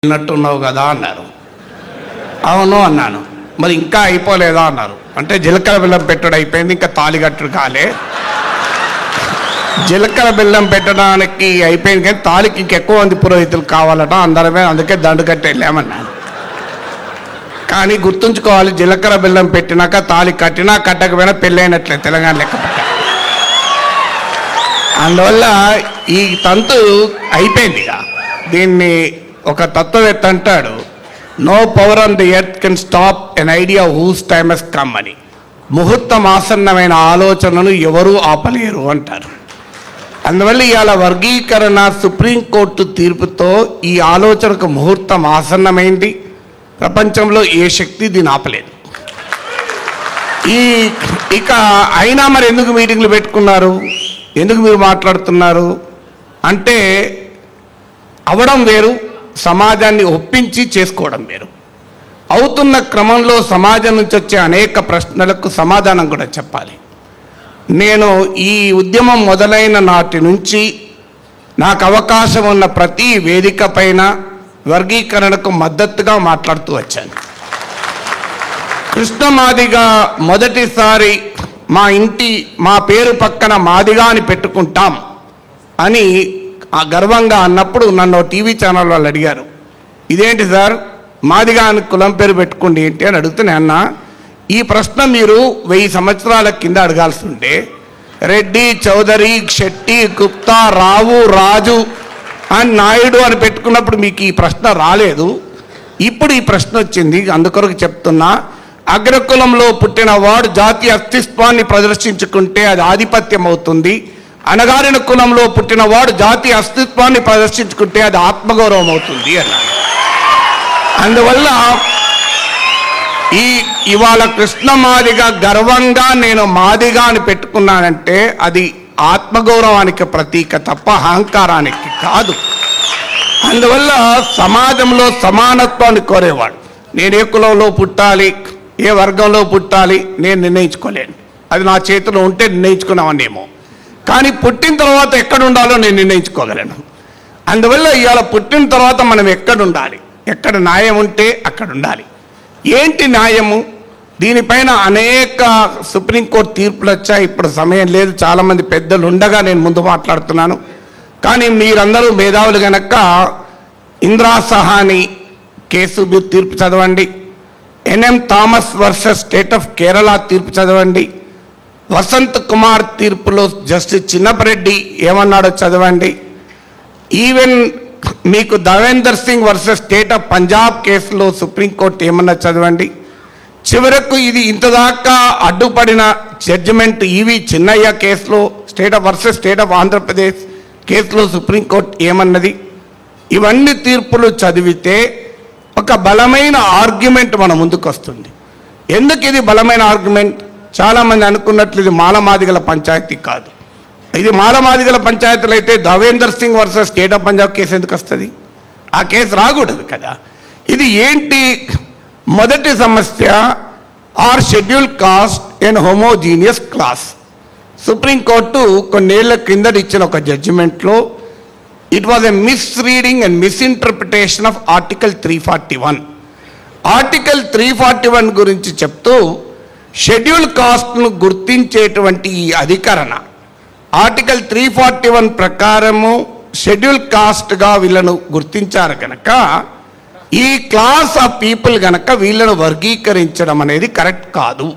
అన్నట్టున్నావు కదా అన్నారు. అవును అన్నాను. మరి ఇంకా అయిపోలేదా అన్నారు. అంటే జీలకర్ర బెల్లం పెట్టడం అయిపోయింది, ఇంకా తాళిగట్టుడు కాలే. జీలకర్ర బెల్లం పెట్టడానికి అయిపోయింది కానీ తాళికి ఇంకెక్కువ మంది పురోహితులు కావాలట, అందరమే అందుకే దండు కట్టి వెళ్ళామన్నాను. కానీ గుర్తుంచుకోవాలి, జీలకర్ర బెల్లం పెట్టినాక తాళి కట్టినా కట్టకపోయినా పెళ్ళైనట్లే తెలంగాణ లెక్క పెట్టాలి. అందువల్ల ఈ తంతు అయిపోయింది. ఇక దీన్ని ఒక తత్వవేత్త అంటాడు, no power on the earth can stop an idea whose time has come అని. ముహూర్తం ఆసన్నమైన ఆలోచనను ఎవరూ ఆపలేరు అంటారు. అందువల్ల ఇవాళ వర్గీకరణ సుప్రీంకోర్టు తీర్పుతో ఈ ఆలోచనకు ముహూర్తం ఆసన్నమైంది. ప్రపంచంలో ఏ శక్తి దీన్ని ఆపలేదు. ఇక అయినా మరి ఎందుకు మీటింగ్లు పెట్టుకున్నారు, ఎందుకు మీరు మాట్లాడుతున్నారు అంటే, అవడం వేరు, సమాజాన్ని ఒప్పించి చేసుకోవడం వేరు. అవుతున్న క్రమంలో సమాజం నుంచి వచ్చే అనేక ప్రశ్నలకు సమాధానం కూడా చెప్పాలి. నేను ఈ ఉద్యమం మొదలైన నాటి నుంచి నాకు అవకాశం ఉన్న ప్రతి వేదిక పైన వర్గీకరణకు మద్దతుగా మాట్లాడుతూ వచ్చాను. కృష్ణ మాదిగా మొదటిసారి మా పేరు పక్కన మాదిగా అని పెట్టుకుంటాం అని గర్వంగా అన్నప్పుడు నన్ను టీవీ ఛానల్ వాళ్ళు అడిగారు, ఇదేంటి సార్ మాదిగా అని కులం పేరు పెట్టుకోండి ఏంటి అని అడుగుతూనే అన్న, ఈ ప్రశ్న మీరు 1000 సంవత్సరాల కింద అడగాల్సి ఉంటే రెడ్డి, చౌదరి, శెట్టి, గుప్తా, రావు, రాజు అని నాయుడు అని పెట్టుకున్నప్పుడు మీకు ఈ ప్రశ్న రాలేదు. ఇప్పుడు ఈ ప్రశ్న వచ్చింది. అందుకొరకు చెప్తున్నా, అగ్రకులంలో పుట్టిన వాడు జాతి అస్తిత్వాన్ని ప్రదర్శించుకుంటే అది ఆధిపత్యం అవుతుంది. అణగారిన కులంలో పుట్టిన వాడు జాతి అస్తిత్వాన్ని ప్రదర్శించుకుంటే అది ఆత్మగౌరవం అవుతుంది అన్నారు. అందువల్ల ఇవాళ కృష్ణ మాదిగా గర్వంగా నేను మాదిగా అని పెట్టుకున్నానంటే అది ఆత్మగౌరవానికి ప్రతీక తప్ప అహంకారానికి కాదు. అందువల్ల సమాజంలో సమానత్వాన్ని కోరేవాడు. నేను ఏ కులంలో పుట్టాలి, ఏ వర్గంలో పుట్టాలి నేను నిర్ణయించుకోలేను. అది నా చేతిలో ఉంటే నిర్ణయించుకున్నామనేమో, కానీ పుట్టిన తర్వాత ఎక్కడ ఉండాలో నేను నిర్ణయించుకోగలను. అందువల్ల ఇవాళ పుట్టిన తర్వాత మనం ఎక్కడ ఉండాలి, ఎక్కడ న్యాయం ఉంటే అక్కడ ఉండాలి. ఏంటి న్యాయము, దీనిపైన అనేక సుప్రీంకోర్టు తీర్పులు వచ్చాయి. ఇప్పుడు సమయం లేదు, చాలామంది పెద్దలు ఉండగా నేను ముందు మాట్లాడుతున్నాను. కానీ మీరందరూ మేధావులు కనుక ఇందిరా సహాని కేసు మీరు తీర్పు చదవండి, NM Thomas versus state of Kerala తీర్పు చదవండి, వసంత్ కుమార్ తీర్పులో జస్టిస్ చిన్నపరెడ్డి ఏమన్నాడో చదవండి, ఈవెన్ మీకు Devender Singh versus state of Punjab కేసులో సుప్రీంకోర్టు ఏమన్నా చదవండి. చివరకు ఇది ఇంతదాకా అడ్డుపడిన జడ్జిమెంట్ ఈవి చిన్నయ్య కేసులో స్టేట్ ఆఫ్ ఆంధ్రప్రదేశ్ కేసులో సుప్రీంకోర్టు ఏమన్నది. ఇవన్నీ తీర్పులు చదివితే ఒక బలమైన ఆర్గ్యుమెంట్ మన ముందుకు వస్తుంది. ఎందుకు ఇది బలమైన ఆర్గ్యుమెంట్? చాలామంది అనుకున్నట్లు ఇది మాలమాదిగల పంచాయతీ కాదు. ఇది మాలమాదిగల పంచాయతీలు అయితే Devender Singh versus state of Punjab case ఎందుకు వస్తుంది? ఆ కేసు రాకూడదు కదా. ఇది ఏంటి? మొదటి సమస్య, are schedule caste and homogeneous class. Supreme Court కొన్నేళ్ల కిందట ఇచ్చిన ఒక జడ్జిమెంట్లో it was a misreading and misinterpretation of article 341. Article 341 గురించి చెప్తూ షెడ్యూల్ కాస్ట్ను గుర్తించేటువంటి ఈ అధికరణ ఆర్టికల్ 341 ప్రకారము షెడ్యూల్ కాస్ట్గా వీళ్ళను గుర్తించారు కనుక ఈ క్లాస్ ఆఫ్ పీపుల్ కనుక వీళ్ళను వర్గీకరించడం అనేది కరెక్ట్ కాదు.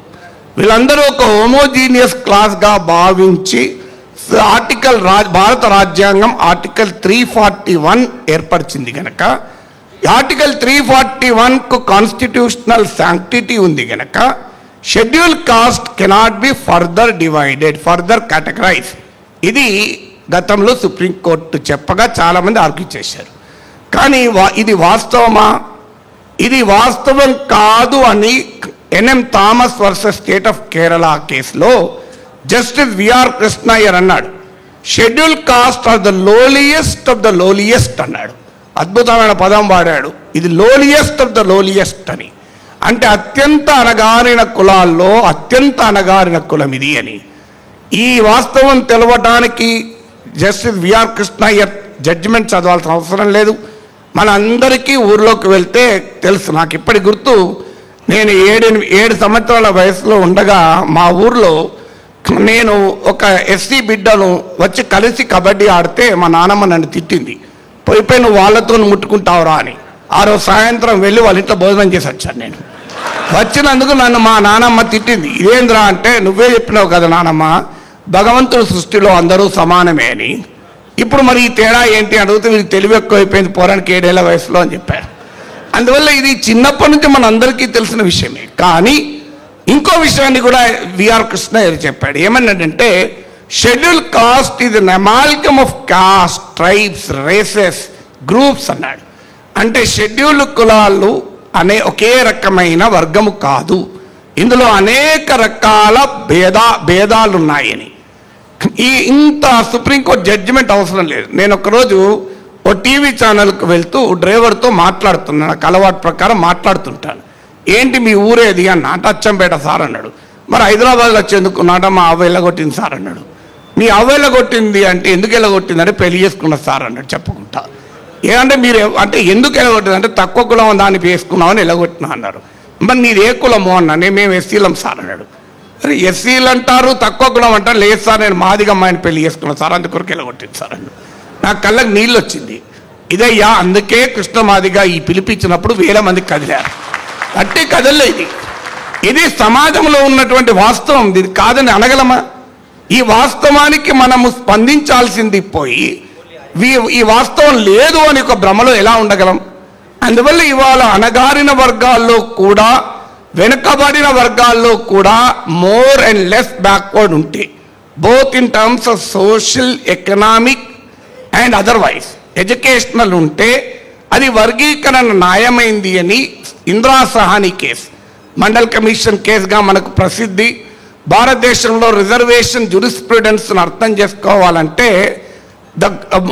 వీళ్ళందరూ ఒక హోమోజీనియస్ క్లాస్గా భావించి భారత రాజ్యాంగం ఆర్టికల్ 341 ఏర్పరిచింది కనుక ఆర్టికల్ 341కు కాన్స్టిట్యూషనల్ శాంక్టిటీ ఉంది కనుక schedule caste cannot be further divided, further categorise. ఇది గతంలో సుప్రీంకోర్టు చెప్పగా చాలామంది ఆర్గ్యూ చేశారు. కానీ ఇది వాస్తవమా? ఇది వాస్తవం కాదు అని NM Thomas versus state of Kerala కేసులో జస్టిస్ విఆర్ కృష్ణయ్యర్ అన్నాడు, schedule caste are the lowliest of the lowliest అన్నాడు. అద్భుతమైన పదం వాడాడు, ఇది లోలియెస్ట్ ఆఫ్ ద లోలియెస్ట్ అని. అంటే అత్యంత అణగారిన కులాల్లో అత్యంత అణగారిన కులం ఇది అని. ఈ వాస్తవం తెలవడానికి జస్టిస్ విఆర్ కృష్ణయ్యర్ జడ్జిమెంట్ చదవాల్సిన అవసరం లేదు. మనందరికీ ఊర్లోకి వెళ్తే తెలుసు. నాకు ఇప్పటి గుర్తు, నేను 7 సంవత్సరాల వయసులో ఉండగా మా ఊర్లో నేను ఒక ఎస్సీ బిడ్డను వచ్చి కలిసి కబడ్డీ ఆడితే మా నాన్నమ్మ నన్ను తిట్టింది. పోయిపోయి నువ్వు వాళ్ళతో ముట్టుకుంటావురా అని. ఆ రోజు సాయంత్రం వెళ్ళి వాళ్ళ ఇంట్లో భోజనం చేసి వచ్చాను. నేను వచ్చినందుకు నన్ను మా నాన్నమ్మ తిట్టింది. ఇదేంద్రా అంటే, నువ్వే చెప్పినావు కదా నానమ్మ, భగవంతుడి సృష్టిలో అందరూ సమానమే అని. ఇప్పుడు మరి ఈ తేడా ఏంటి అడిగితే, వీరికి తెలివి ఎక్కువైపోయింది పోరానికి 7 ఏళ్ల వయసులో అని చెప్పారు. అందువల్ల ఇది చిన్నప్పటి నుంచి మన అందరికీ తెలిసిన విషయమే. కానీ ఇంకో విషయాన్ని కూడా విఆర్ కృష్ణ చెప్పాడు. ఏమన్నాడంటే, షెడ్యూల్ కాస్ట్ ఇది amalgam of caste, tribes, races, groups అన్నాడు. అంటే షెడ్యూల్ కులాలు అనే ఒకే రకమైన వర్గము కాదు, ఇందులో అనేక రకాల భేదాలు ఉన్నాయని. ఇంత సుప్రీంకోర్టు జడ్జిమెంట్ అవసరం లేదు. నేను ఒకరోజు ఓ టీవీ ఛానల్కి వెళ్తూ డ్రైవర్తో మాట్లాడుతున్నాను. నాకు అలవాటు ప్రకారం మాట్లాడుతుంటాను. ఏంటి మీ ఊరేది అన్న. అంటే అచ్చంపేట సార్ అన్నాడు. మరి హైదరాబాద్లో వచ్చేందుకు నాట మా అవ్వ ఎల్లగొట్టింది సార్ అన్నాడు. మీ అవ్వ ఎల్లగొట్టింది అంటే, ఎందుకు ఎల్లగొట్టింది అంటే, పెళ్లి చేసుకున్న సార్ అన్నాడు చెప్పుకుంటా. ఏమంటే మీరు అంటే ఎందుకు ఎలగొట్టింది అంటే, తక్కువ కులం దాన్ని వేసుకున్నామని ఎలగొట్టినా అన్నారు. మరి నీది ఏ కులమో అన్నా. మేము ఎస్సీలం సార్ అన్నాడు. అరే ఎస్సీలు అంటారు, తక్కువ కులం అంటారు. లేదు సార్, నేను మాదిగా అమ్మాయిని పెళ్లి చేసుకున్నాను సార్, అందుకొరకు ఎలగొట్టింది సార్ అన్నాడు. నాకు కళ్ళకి నీళ్ళు వచ్చింది. ఇదయ్యా, అందుకే కృష్ణ మాదిగా ఈ పిలిపించినప్పుడు 1000 మంది కదిలారు. అట్టే కదలే. ఇది సమాజంలో ఉన్నటువంటి వాస్తవం. ఇది కాదని అనగలమా? ఈ వాస్తవానికి మనము స్పందించాల్సింది పోయి ఈ వాస్తవం లేదు అని ఒక భ్రమలో ఎలా ఉండగలం? అందువల్ల ఇవాళ అణగారిన వర్గాల్లో కూడా, వెనుకబడిన వర్గాల్లో కూడా మోర్ అండ్ లెస్ బ్యాక్వర్డ్ ఉంటే, both in terms of social, economic and otherwise educational ఉంటే అది వర్గీకరణ న్యాయమైంది అని ఇందిరా సహాని కేసు, మండల్ కమిషన్ కేసుగా మనకు ప్రసిద్ధి. భారతదేశంలో రిజర్వేషన్ జురిస్ప్రుడెన్స్ను అర్థం చేసుకోవాలంటే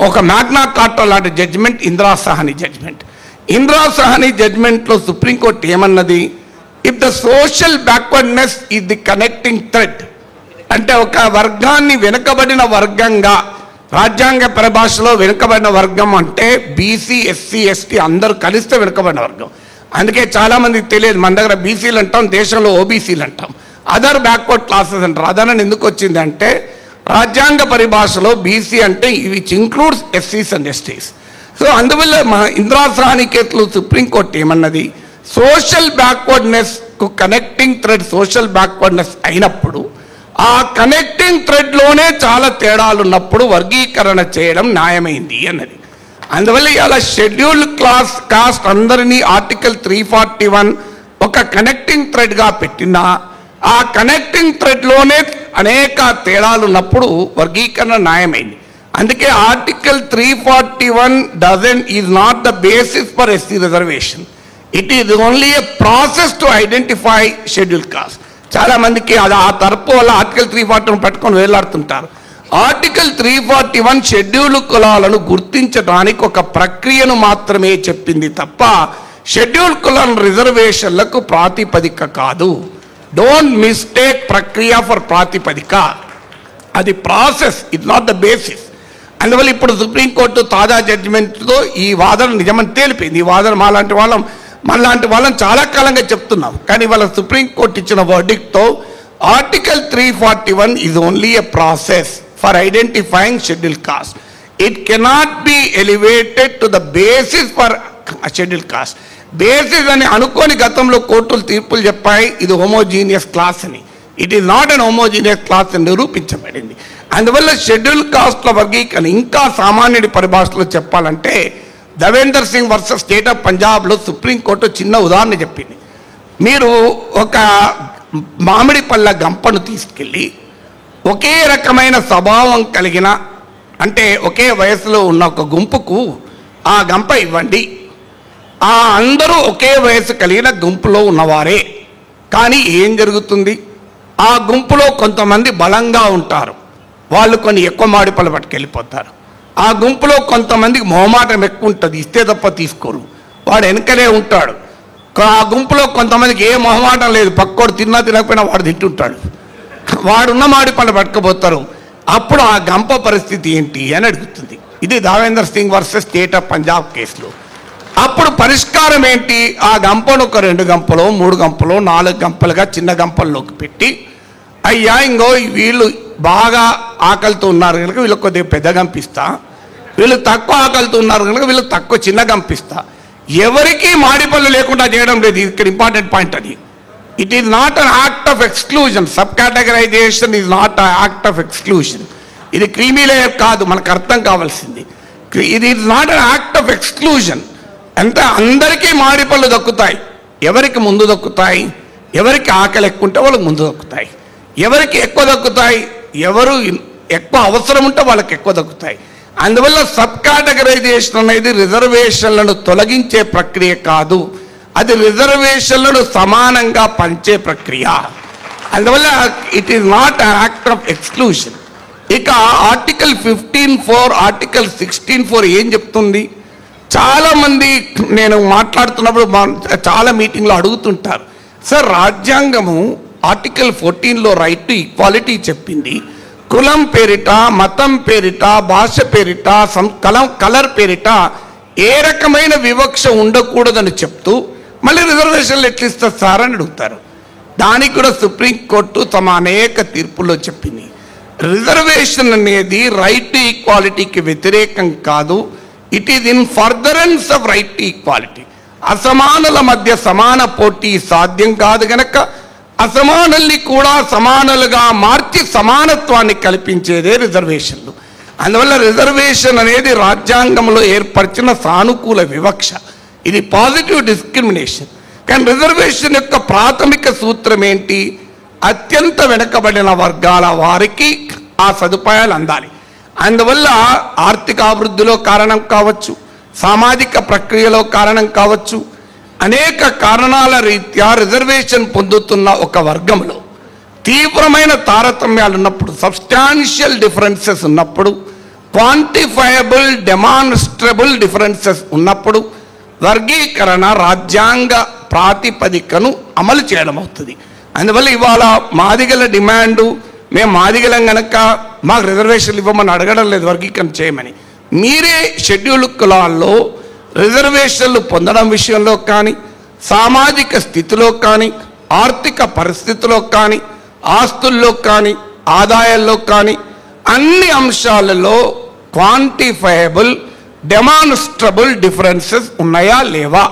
ఒక మ్యాగ్నా కార్టా లాంటి జడ్జిమెంట్ ఇందిరా సహాని జడ్జిమెంట్. ఇందిరా సహాని జడ్జిమెంట్లో సుప్రీంకోర్టు ఏమన్నది? If the social backwardness is the connecting thread, అంటే ఒక వర్గాన్ని వెనుకబడిన వర్గంగా, రాజ్యాంగ పరిభాషలో వెనుకబడిన వర్గం అంటే బీసీ, ఎస్సీ, ఎస్టీ అందరూ కలిస్తే వెనుకబడిన వర్గం. అందుకే చాలామందికి తెలియదు, మన దగ్గర బీసీలు అంటాం, దేశంలో ఓబీసీలు అంటాం, అదర్ బ్యాక్వర్డ్ క్లాసెస్ అంటారు. అదనని ఎందుకు వచ్చిందంటే, రాజ్యాంగ పరిభాషలో బీసీ అంటే విచ్ ఇంక్లూడ్స్ ఎస్సీస్ అండ్ ఎస్టీస్. సో అందువల్ల మన ఇందిరా సహాని కేసులో సుప్రీంకోర్టు ఏమన్నది? సోషల్ బ్యాక్వర్డ్నెస్ కు కనెక్టింగ్ థ్రెడ్ సోషల్ బ్యాక్వర్డ్నెస్ అయినప్పుడు, ఆ కనెక్టింగ్ థ్రెడ్లోనే చాలా తేడాలు ఉన్నప్పుడు వర్గీకరణ చేయడం న్యాయమైంది అన్నది. అందువల్ల ఇవాళ షెడ్యూల్డ్ కాస్ట్ అందరినీ ఆర్టికల్ 341 ఒక కనెక్టింగ్ థ్రెడ్గా పెట్టినా, ఆ కనెక్టింగ్ థ్రెడ్లోనే అనేక తేడాలు ఉన్నప్పుడు వర్గీకరణ న్యాయమైంది. అందుకే article 341 is not the basis for SC reservation. It is only A process to identify schedule caste. చాలా మందికి అది ఆ తరపు వల్ల ఆర్టికల్ 341 పట్టుకొని వేలాడుతుంటారు. ఆర్టికల్ 341 షెడ్యూల్ కులాలను గుర్తించడానికి ఒక ప్రక్రియను మాత్రమే చెప్పింది తప్ప షెడ్యూల్ కులాల రిజర్వేషన్లకు ప్రాతిపదిక కాదు. డోంట్ మిస్టేక్ ప్రక్రియ ఫర్ ప్రాతిపదిక. అది process, it not the basis. అందువల్ల ఇప్పుడు సుప్రీంకోర్టు తాజా జడ్జిమెంట్తో ఈ వాదన నిజమని తేలిపోయింది. ఈ వాదన మనలాంటి వాళ్ళని చాలా కాలంగా చెప్తున్నాం. కానీ వాళ్ళ సుప్రీంకోర్టు ఇచ్చిన వర్డిక్ట్తో article 341 is only a process for identifying schedule caste. It cannot be elevated to the basis for schedule caste. Basis అని అనుకోని గతంలో కోర్టులు తీర్పులు చెప్పాయి, ఇది హోమోజీనియస్ క్లాస్ అని. It is not an homogeneous class అని నిరూపించబడింది. అందువల్ల షెడ్యూల్ కాస్ట్ల వర్గీకరణ ఇంకా సామాన్యుడి పరిభాషలో చెప్పాలంటే, Devender Singh versus state of పంజాబ్లో సుప్రీంకోర్టు చిన్న ఉదాహరణ చెప్పింది. మీరు ఒక మామిడి పళ్ళ గంపను తీసుకెళ్ళి ఒకే రకమైన స్వభావం కలిగిన, అంటే ఒకే వయసులో ఉన్న ఒక గుంపుకు ఆ గంప ఇవ్వండి. ఆ అందరూ ఒకే వయసు కలిగిన గుంపులో ఉన్నవారే. కానీ ఏం జరుగుతుంది? ఆ గుంపులో కొంతమంది బలంగా ఉంటారు, వాళ్ళు కొన్ని ఎక్కువ మామిడి పళ్ళు పట్టుకెళ్ళిపోతారు. ఆ గుంపులో కొంతమందికి మొహమాటం ఎక్కువ ఉంటుంది, ఇస్తే తప్ప తీసుకోరు, వాడు వెనకనే ఉంటాడు. ఆ గుంపులో కొంతమందికి ఏ మొహమాటం లేదు, పక్కోడు తినకపోయినా వాడు తింటుంటాడు, వాడున్న మామిడి పళ్ళు పట్టుకుపోతారు. అప్పుడు ఆ గంప పరిస్థితి ఏంటి అని అడుగుతుంది. ఇది Devender Singh versus state of Punjab కేసులో. పరిష్కారం ఏంటి? ఆ గంపను ఒక 2 గంపలో 3 గంపలో 4 గంపలుగా చిన్న గంపల్లోకి పెట్టి, అయ్యా ఇంకో వీళ్ళు బాగా ఆకలితో ఉన్నారు కనుక వీళ్ళకి కొద్దిగా పెద్ద గంపిస్తా, వీళ్ళు తక్కువ ఆకలితో ఉన్నారు కనుక వీళ్ళకి తక్కువ చిన్న గంపిస్తా. ఎవరికి మాడి పళ్ళు లేకుండా చేయడం లేదు. ఇక్కడ ఇంపార్టెంట్ పాయింట్ అది. It is not an act of exclusion. Sub categorisation is not a act of exclusion. ఇది క్రీమీ లేయర్ కాదు, మనకు అర్థం కావాల్సింది. ఇది is not an act of exclusion. అంటే అందరికీ మాడి పళ్ళు దక్కుతాయి. ఎవరికి ముందు దక్కుతాయి? ఎవరికి ఆకలి ఎక్కువ ఉంటే వాళ్ళకి ముందు దక్కుతాయి. ఎవరికి ఎక్కువ దక్కుతాయి? ఎవరు ఎక్కువ అవసరం ఉంటే వాళ్ళకి ఎక్కువ దక్కుతాయి. అందువల్ల సబ్ కేటగరైజేషన్ అనేది రిజర్వేషన్లను తొలగించే ప్రక్రియ కాదు, అది రిజర్వేషన్లను సమానంగా పంచే ప్రక్రియ. అందువల్ల it is not an act of exclusion. ఇక ఆర్టికల్ 15(4) ఆర్టికల్ 16(4) ఏం చెప్తుంది? చాలామంది నేను మాట్లాడుతున్నప్పుడు చాలా మీటింగ్లో అడుగుతుంటారు, సార్ రాజ్యాంగము ఆర్టికల్ 14లో రైట్ టు ఈక్వాలిటీ చెప్పింది, కులం పేరిట, మతం పేరిట, భాష పేరిట, కలర్ పేరిట ఏ రకమైన వివక్ష ఉండకూడదని చెప్తూ మళ్ళీ రిజర్వేషన్లు ఎట్లిస్తారు సార్ అని అడుగుతారు. దానికి కూడా సుప్రీంకోర్టు తమ అనేక తీర్పుల్లో చెప్పింది, రిజర్వేషన్ అనేది రైట్ టు ఈక్వాలిటీకి వ్యతిరేకం కాదు, it is in furtherance of right to equality. అసమానుల మధ్య సమాన పోటీ సాధ్యం కాదు గనక అసమానుల్ని కూడా సమానులుగా మార్చి సమానత్వాన్ని కల్పించేదే రిజర్వేషన్లు. అందువల్ల రిజర్వేషన్ అనేది రాజ్యాంగంలో ఏర్పరిచిన సానుకూల వివక్ష, ఇది పాజిటివ్ డిస్క్రిమినేషన్. కానీ రిజర్వేషన్ యొక్క ప్రాథమిక సూత్రం ఏంటి? అత్యంత వెనుకబడిన వర్గాల వారికి ఆ సదుపాయాలు అందాలి. అందువల్ల ఆర్థిక అభివృద్ధిలో కారణం కావచ్చు, సామాజిక ప్రక్రియలో కారణం కావచ్చు, అనేక కారణాల రీత్యా రిజర్వేషన్ పొందుతున్న ఒక వర్గంలో తీవ్రమైన తారతమ్యాలు ఉన్నప్పుడు, సబ్స్టాన్షియల్ డిఫరెన్సెస్ ఉన్నప్పుడు, క్వాంటిఫైయబుల్ డెమాన్స్ట్రబుల్ డిఫరెన్సెస్ ఉన్నప్పుడు వర్గీకరణ రాజ్యాంగ ప్రాతిపదికను అమలు చేయడం అవుతుంది. అందువల్ల ఇవాళ మాదిగల డిమాండు, మేము మాదిగలం గనక మాకు రిజర్వేషన్లు ఇవ్వమని అడగడం లేదు వర్గీకరణ చేయమని. మీరే షెడ్యూల్డ్ కులాల్లో రిజర్వేషన్లు పొందడం విషయంలో కానీ, సామాజిక స్థితిలో కానీ, ఆర్థిక పరిస్థితిలో కానీ, ఆస్తుల్లో కానీ, ఆదాయాల్లో కానీ అన్ని అంశాలలో క్వాంటిఫైయబుల్ డెమాన్స్ట్రబుల్ డిఫరెన్సెస్ ఉన్నాయా లేవా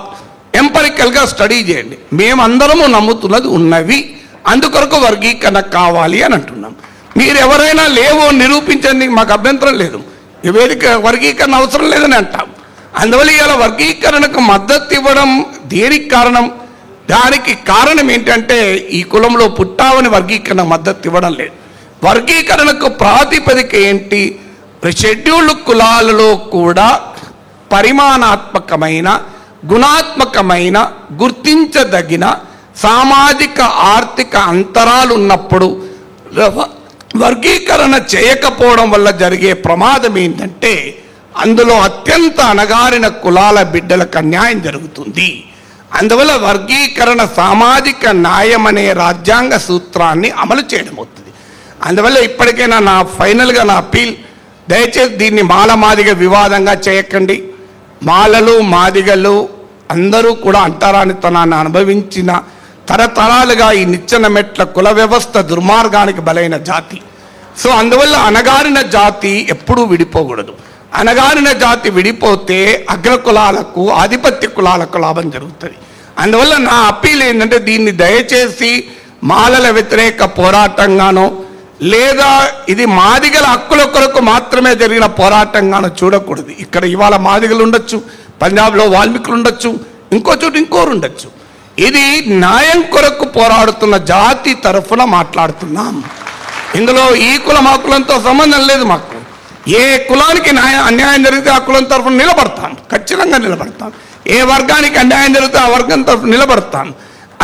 ఎంపరికల్గా స్టడీ చేయండి. మేమందరము నమ్ముతున్నది ఉన్నవి, అందుకొరకు వర్గీకరణ కావాలి అని అంటున్నాం. మీరు ఎవరైనా లేవో నిరూపించండి, మాకు అభ్యంతరం లేదు, ఈ వేదిక వర్గీకరణ అవసరం లేదని అంటాం. అందువల్ల ఇలా వర్గీకరణకు మద్దతు ఇవ్వడం దేనికి కారణం? దానికి కారణం ఏంటంటే ఈ కులంలో పుట్టావని వర్గీకరణ మద్దతు ఇవ్వడం లేదు. వర్గీకరణకు ప్రాతిపదిక ఏంటి? షెడ్యూల్డ్ కులాలలో కూడా పరిమాణాత్మకమైన, గుణాత్మకమైన, గుర్తించదగిన సామాజిక ఆర్థిక అంతరాలు ఉన్నప్పుడు వర్గీకరణ చేయకపోవడం వల్ల జరిగే ప్రమాదం ఏంటంటే అందులో అత్యంత అణగారిన కులాల బిడ్డలకు అన్యాయం జరుగుతుంది. అందువల్ల వర్గీకరణ సామాజిక న్యాయం అనే రాజ్యాంగ సూత్రాన్ని అమలు చేయడం అవుతుంది. అందువల్ల ఇప్పటికైనా నా ఫైనల్గా నా అపీల్, దయచేసి దీన్ని మాల మాదిగ వివాదంగా చేయకండి. మాలలు మాదిగలు అందరూ కూడా అంటరానితనాన్ని అనుభవించిన తరతరాలుగా ఈ నిచ్చెన మెట్ల కుల వ్యవస్థ దుర్మార్గానికి బలైన జాతి. సో అందువల్ల అణగారిన జాతి ఎప్పుడూ విడిపోకూడదు. అణగారిన జాతి విడిపోతే అగ్ర కులాలకు, ఆధిపత్య కులాలకు లాభం జరుగుతుంది. అందువల్ల నా అప్పీల్ ఏంటంటే దీన్ని దయచేసి మాలల వ్యతిరేక పోరాటంగానో లేదా ఇది మాదిగల హక్కుల కొరకు మాత్రమే జరిగిన పోరాటంగానో చూడకూడదు. ఇక్కడ ఇవాళ మాదిగలు ఉండొచ్చు, పంజాబ్లో వాల్మీకులు ఉండొచ్చు, ఇంకో చోటు ఇంకోరు ఉండొచ్చు. ఇది న్యాయం కొరకు పోరాడుతున్న జాతి తరఫున మాట్లాడుతున్నాం. ఇందులో ఈ కులం ఆ కులంతో సంబంధం లేదు. మాకు ఏ కులానికి అన్యాయం జరిగితే ఆ కులం తరఫున నిలబడతాం, ఖచ్చితంగా నిలబడతాం. ఏ వర్గానికి అన్యాయం జరిగితే ఆ వర్గం తరఫున నిలబడతాం.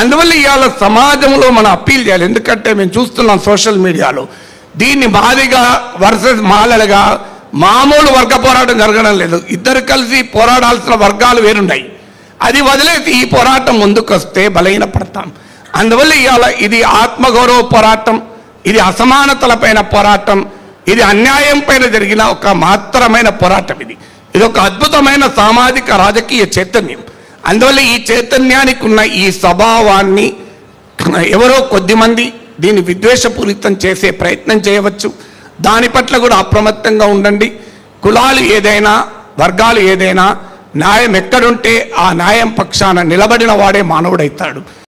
అందువల్ల ఇవాళ సమాజంలో మనం అప్పీల్ చేయాలి. ఎందుకంటే మేము చూస్తున్నాం సోషల్ మీడియాలో దీన్ని మాదిగా వర్సెస్ మాలలుగా మామూలు వర్గ పోరాటం జరగడం లేదు. ఇద్దరు కలిసి పోరాడాల్సిన వర్గాలు వేరున్నాయి. అది వదిలేసి ఈ పోరాటం ముందుకొస్తే బలహీనపడతాం. అందువల్ల ఇవాళ ఇది ఆత్మగౌరవ పోరాటం, ఇది అసమానతలపైన పోరాటం, ఇది అన్యాయం పైన జరిగిన ఒక మాత్రమైన పోరాటం. ఇది ఒక అద్భుతమైన సామాజిక రాజకీయ చైతన్యం. అందువల్ల ఈ చైతన్యానికి ఉన్న ఈ స్వభావాన్ని ఎవరో కొద్దిమంది దీన్ని విద్వేషపూరితం చేసే ప్రయత్నం చేయవచ్చు. దాని పట్ల కూడా అప్రమత్తంగా ఉండండి. కులాలు ఏదైనా, వర్గాలు ఏదైనా, న్యాయం ఎక్కడుంటే ఆ న్యాయం పక్షాన నిలబడిన వాడే మానవుడైతాడు.